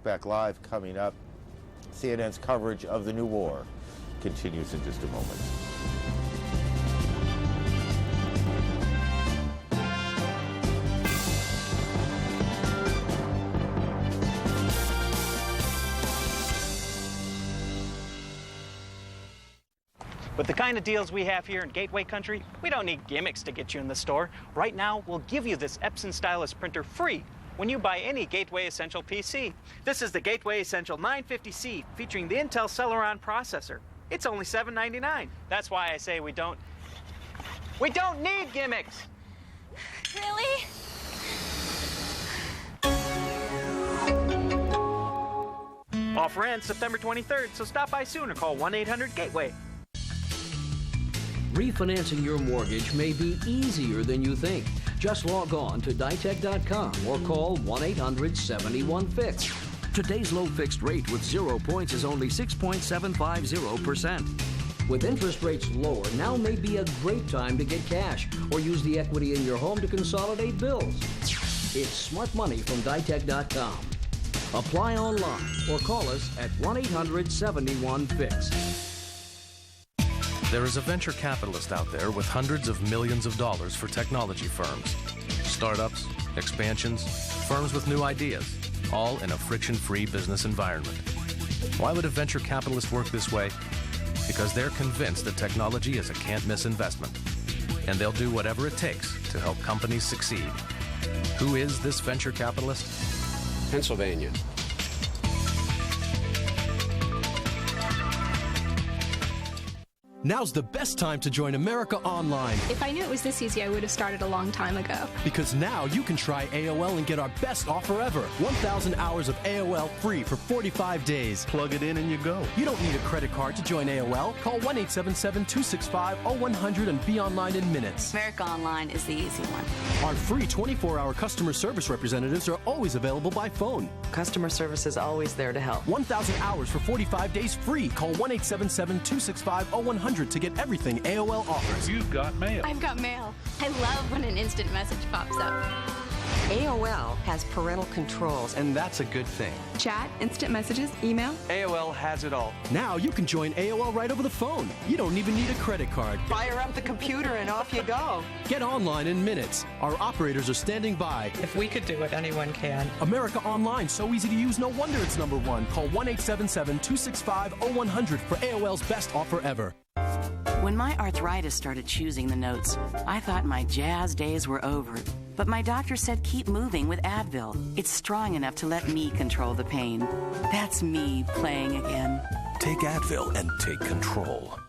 Talkback Live coming up. CNN's coverage of the new war continues in just a moment. With the kind of deals we have here in Gateway Country, we don't need gimmicks to get you in the store. Right now, we'll give you this Epson Stylus printer free when you buy any Gateway Essential PC. This is the Gateway Essential 950C featuring the Intel Celeron processor. It's only $7.99. That's why I say we don't need gimmicks. Really? Offer ends September 23rd, so stop by soon or call 1-800-GATEWAY. Refinancing your mortgage may be easier than you think. Just log on to Ditech.com or call 1-800-71-FIX. Today's low fixed rate with 0 points is only 6.750%. With interest rates lower, now may be a great time to get cash or use the equity in your home to consolidate bills. It's smart money from Ditech.com. Apply online or call us at 1-800-71-FIX. There is a venture capitalist out there with hundreds of millions of dollars for technology firms. Startups, expansions, firms with new ideas, all in a friction-free business environment. Why would a venture capitalist work this way? Because they're convinced that technology is a can't-miss investment, and they'll do whatever it takes to help companies succeed. Who is this venture capitalist? Pennsylvania. Now's the best time to join America Online. If I knew it was this easy, I would have started a long time ago. Because now you can try AOL and get our best offer ever. 1,000 hours of AOL free for 45 days. Plug it in and you go. You don't need a credit card to join AOL. Call 1-877-265-0100 and be online in minutes. America Online is the easy one. Our free 24-hour customer service representatives are always available by phone. Customer service is always there to help. 1,000 hours for 45 days free. Call 1-877-265-0100 to get everything AOL offers. You've got mail. I've got mail. I love when an instant message pops up. AOL has parental controls, and that's a good thing. Chat, instant messages, email. AOL has it all. Now you can join AOL right over the phone. You don't even need a credit card. Fire up the computer and off you go. Get online in minutes. Our operators are standing by. If we could do it, anyone can. America Online, so easy to use, no wonder it's #1. Call 1-877-265-0100 for AOL's best offer ever. When my arthritis started choosing the notes, I thought my jazz days were over. But my doctor said keep moving with Advil. It's strong enough to let me control the pain. That's me playing again. Take Advil and take control.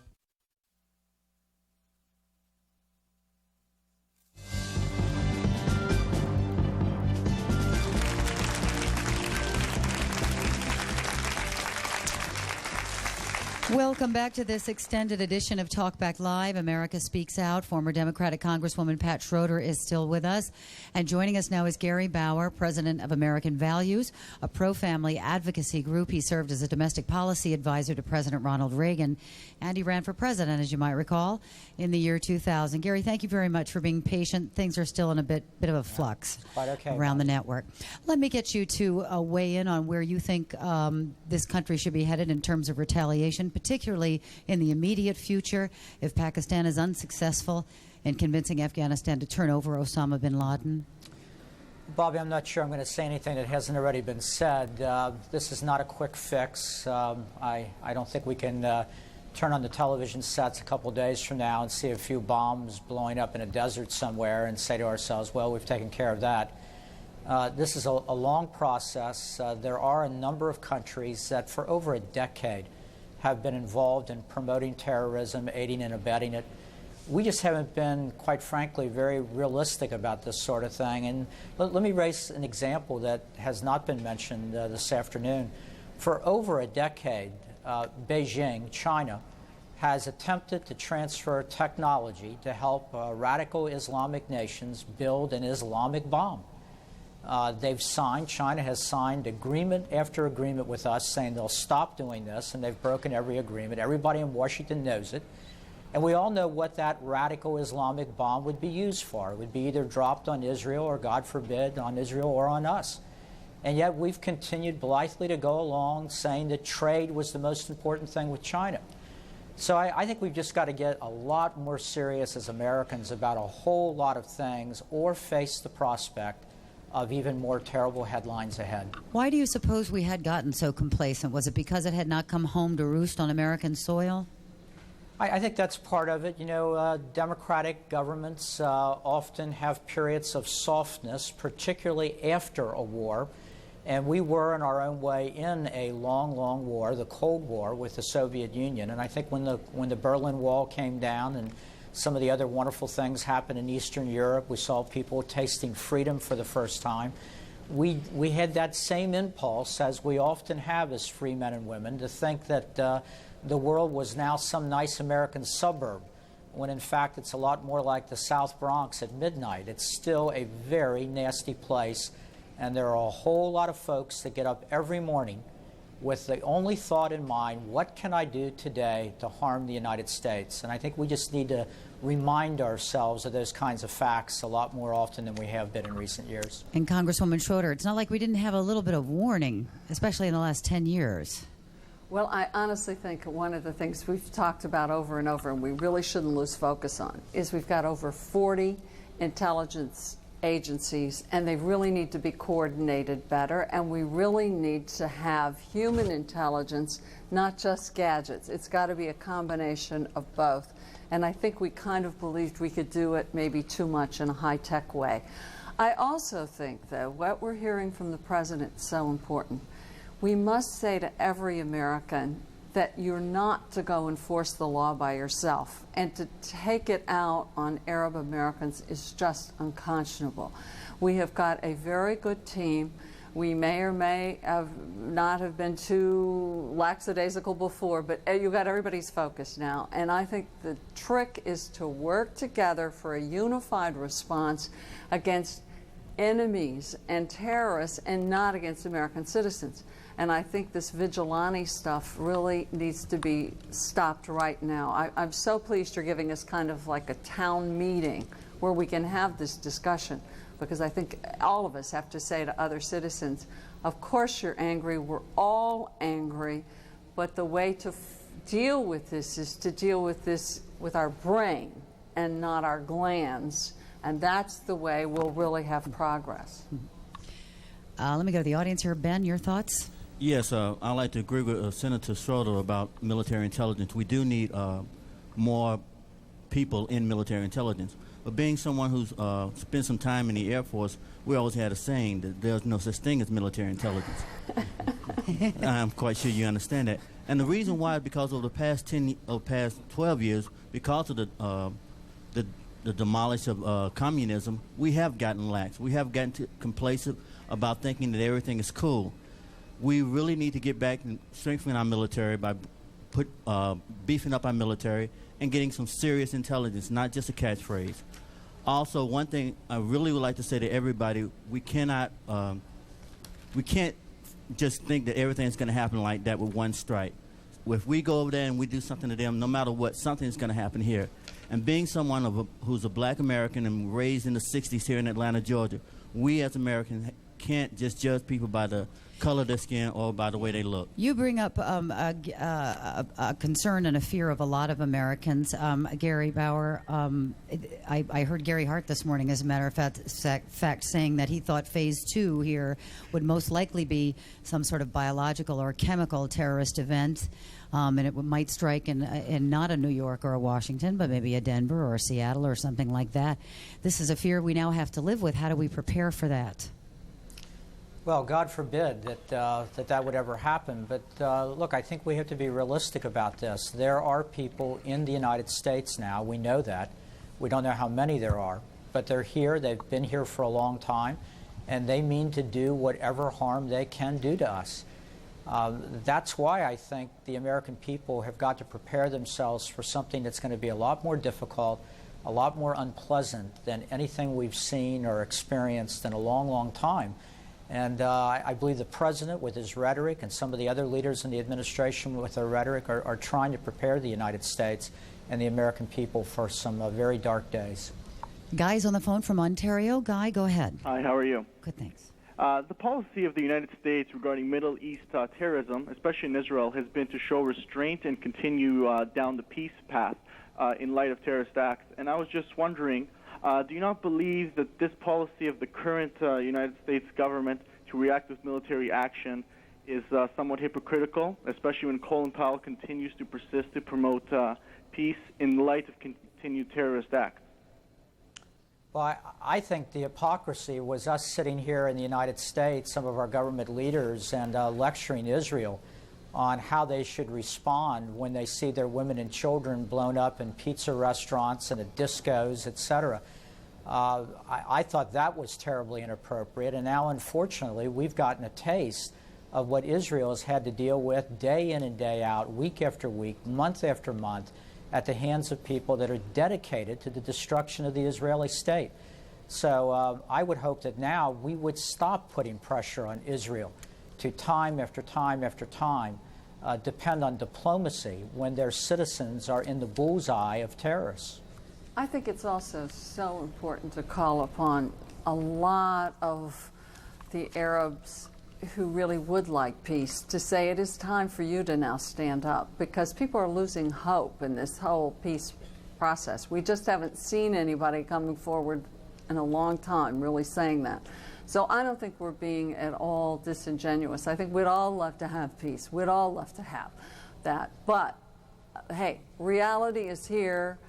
Welcome back to this extended edition of Talkback Live. America Speaks Out. Former Democratic Congresswoman Pat Schroeder is still with us. And joining us now is Gary Bauer, president of American Values, a pro-family advocacy group. He served as a domestic policy advisor to President Ronald Reagan, and he ran for president, as you might recall, in the year 2000. Gary, thank you very much for being patient. Things are still in a bit of a flux around the network. Let me get you to weigh in on where you think this country should be headed in terms of retaliation, particularly in the immediate future if Pakistan is unsuccessful in convincing Afghanistan to turn over Osama bin Laden? Bobby, I'm not sure I'm going to say anything that hasn't already been said. This is not a quick fix. I don't think we can turn on the television sets a couple days from now and see a few bombs blowing up in a desert somewhere and say to ourselves, well, we've taken care of that. This is a long process. There are a number of countries that for over a decade have been involved in promoting terrorism, aiding and abetting it. We just haven't been, quite frankly, very realistic about this sort of thing. And let me raise an example that has not been mentioned this afternoon. For over a decade, Beijing, China, has attempted to transfer technology to help radical Islamic nations build an Islamic bomb. China has signed agreement after agreement with us saying they'll stop doing this, and they've broken every agreement. Everybody in Washington knows it. And we all know what that radical Islamic bomb would be used for. It would be either dropped on Israel or, God forbid, on Israel or on us. And yet we've continued blithely to go along saying that trade was the most important thing with China. So I think we've just got to get a lot more serious as Americans about a whole lot of things, or face the prospect of even more terrible headlines ahead. Why do you suppose we had gotten so complacent? Was it because it had not come home to roost on American soil? I think that's part of it. You know, democratic governments often have periods of softness, particularly after a war. And we were, in our own way, in a long, long war, the Cold War, with the Soviet Union. And I think when the Berlin Wall came down and some of the other wonderful things happened in Eastern Europe, we saw people tasting freedom for the first time. We had that same impulse, as we often have as free men and women, to think that the world was now some nice American suburb, when in fact it's a lot more like the South Bronx at midnight. It's still a very nasty place. And there are a whole lot of folks that get up every morning with the only thought in mind, what can I do today to harm the United States? And I think we just need to remind ourselves of those kinds of facts a lot more often than we have been in recent years. And Congresswoman Schroeder, it's not like we didn't have a little bit of warning, especially in the last 10 years. Well, I honestly think one of the things we've talked about over and over, and we really shouldn't lose focus on, is we've got over 40 intelligence agencies, and they really need to be coordinated better, and we really need to have human intelligence, not just gadgets. It's got to be a combination of both. And I think we kind of believed we could do it maybe too much in a high-tech way. I also think, though, what we're hearing from the president is so important. We must say to every American that you're not to go enforce the law by yourself, and to take it out on Arab Americans is just unconscionable. We have got a very good team. We may or may not have been too lackadaisical before, but you've got everybody's focus now. And I think the trick is to work together for a unified response against enemies and terrorists, and not against American citizens. And I think this vigilante stuff really needs to be stopped right now. I'm so pleased you're giving us kind of like a town meeting where we can have this discussion, because I think all of us have to say to other citizens, of course you're angry, we're all angry, but the way to deal with this is to deal with this with our brain and not our glands, and that's the way we'll really have progress. Let me go to the audience here. Ben, your thoughts? Yes, I'd like to agree with Senator Schroeder about military intelligence. We do need more people in military intelligence. But being someone who's spent some time in the Air Force, we always had a saying that there's no such thing as military intelligence. I'm quite sure you understand that. And the reason why is because over the past 12 years, because of the demolish of communism, we have gotten lax. We have gotten complacent about thinking that everything is cool. We really need to get back and strengthen our military by beefing up our military and getting some serious intelligence, not just a catchphrase. Also, one thing I really would like to say to everybody, we can't just think that everything's going to happen like that with one strike. If we go over there and we do something to them, no matter what, something's going to happen here. And being someone who's a black American and raised in the 60s here in Atlanta, Georgia, we as Americans can't just judge people by the color of their skin or by the way they look. You bring up a concern and a fear of a lot of Americans. Gary Bauer, I heard Gary Hart this morning, as a matter of fact, saying that he thought phase 2 here would most likely be some sort of biological or chemical terrorist event. And it might strike in not a New York or a Washington, but maybe a Denver or a Seattle or something like that. This is a fear we now have to live with. How do we prepare for that? Well, God forbid that would ever happen. But look, I think we have to be realistic about this. There are people in the United States now. We know that. We don't know how many there are. But they're here. They've been here for a long time. And they mean to do whatever harm they can do to us. That's why I think the American people have got to prepare themselves for something that's going to be a lot more difficult, a lot more unpleasant than anything we've seen or experienced in a long, long time. And I believe the president, with his rhetoric, and some of the other leaders in the administration with their rhetoric, are trying to prepare the United States and the American people for some very dark days. Guy's on the phone from Ontario. Guy, go ahead. Hi, how are you? Good, thanks. The policy of the United States regarding Middle East terrorism, especially in Israel, has been to show restraint and continue down the peace path in light of terrorist acts. And I was just wondering, do you not believe that this policy of the current United States government to react with military action is somewhat hypocritical, especially when Colin Powell continues to persist to promote peace in light of continued terrorist acts? Well, I think the hypocrisy was us sitting here in the United States, some of our government leaders, and lecturing Israel on how they should respond when they see their women and children blown up in pizza restaurants and at discos, etc. I thought that was terribly inappropriate, and now, unfortunately, we've gotten a taste of what Israel has had to deal with day in and day out, week after week, month after month, at the hands of people that are dedicated to the destruction of the Israeli state. So I would hope that now we would stop putting pressure on Israel to time after time after time depend on diplomacy when their citizens are in the bullseye of terrorists. I think it's also so important to call upon a lot of the Arabs who really would like peace to say it is time for you to now stand up, because people are losing hope in this whole peace process. We just haven't seen anybody coming forward in a long time really saying that. So I don't think we're being at all disingenuous. I think we'd all love to have peace. We'd all love to have that. But, hey, reality is here.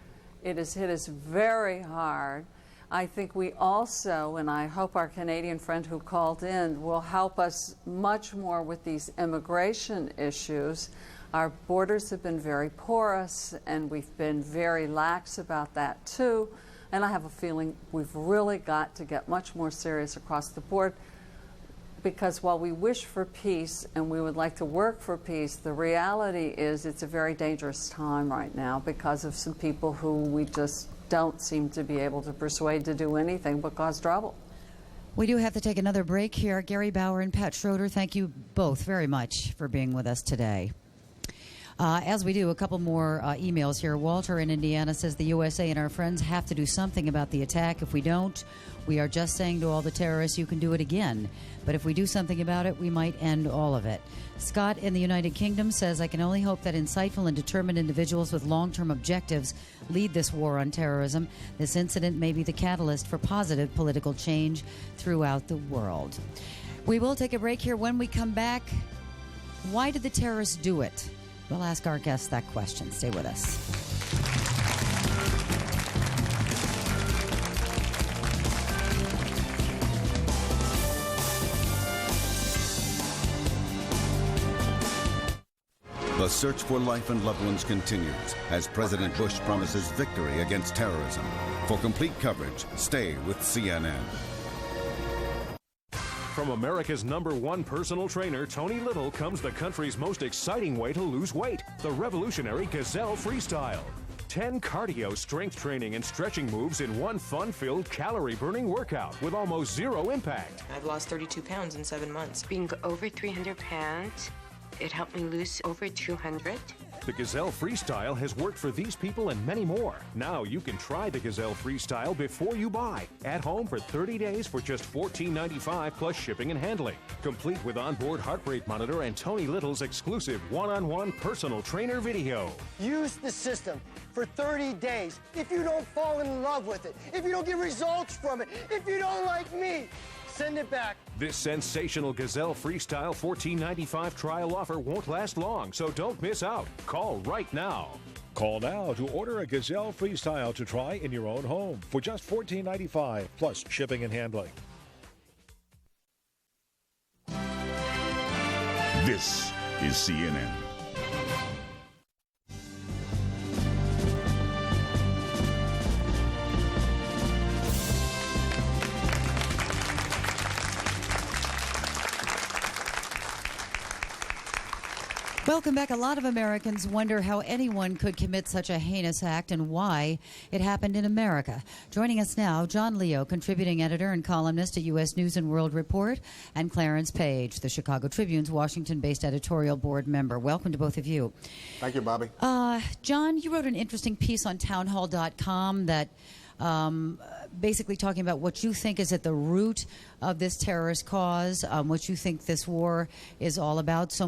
It has hit us very hard. I think we also, and I hope our Canadian friend who called in will help us much more with these immigration issues. Our borders have been very porous, and we've been very lax about that too. And I have a feeling we've really got to get much more serious across the board, because while we wish for peace and we would like to work for peace, the reality is it's a very dangerous time right now because of some people who we just don't seem to be able to persuade to do anything but cause trouble. We do have to take another break here. Gary Bauer and Pat Schroeder, thank you both very much for being with us today. As we do, a couple more emails here. Walter in Indiana says the USA and our friends have to do something about the attack. If we don't, we are just saying to all the terrorists, you can do it again. But if we do something about it, we might end all of it. Scott in the United Kingdom says, I can only hope that insightful and determined individuals with long-term objectives lead this war on terrorism. This incident may be the catalyst for positive political change throughout the world. We will take a break here. When we come back, why did the terrorists do it? We'll ask our guests that question. Stay with us. The search for life and loved ones continues as President Bush promises victory against terrorism. For complete coverage, stay with CNN. From America's #1 personal trainer, Tony Little, comes the country's most exciting way to lose weight, the revolutionary Gazelle Freestyle. 10 cardio, strength training, and stretching moves in one fun-filled, calorie-burning workout with almost zero impact. I've lost 32 pounds in 7 months. Being over 300 pounds, it helped me lose over 200. The Gazelle Freestyle has worked for these people and many more. Now you can try the Gazelle Freestyle before you buy. At home for 30 days for just $14.95 plus shipping and handling. Complete with onboard heart rate monitor and Tony Little's exclusive one-on-one personal trainer video. Use the system for 30 days. If you don't fall in love with it, if you don't get results from it, if you don't like me, send it back. This sensational Gazelle Freestyle $14.95 trial offer won't last long, so don't miss out. Call right now. Call now to order a Gazelle Freestyle to try in your own home for just $14.95 plus shipping and handling. This is CNN. Welcome back. A lot of Americans wonder how anyone could commit such a heinous act and why it happened in America. Joining us now, John Leo, contributing editor and columnist at U.S. News and World Report, and Clarence Page, the Chicago Tribune's Washington-based editorial board member. Welcome to both of you. Thank you, Bobby. John, you wrote an interesting piece on townhall.com that basically talking about what you think is at the root of this terrorist cause, what you think this war is all about. So many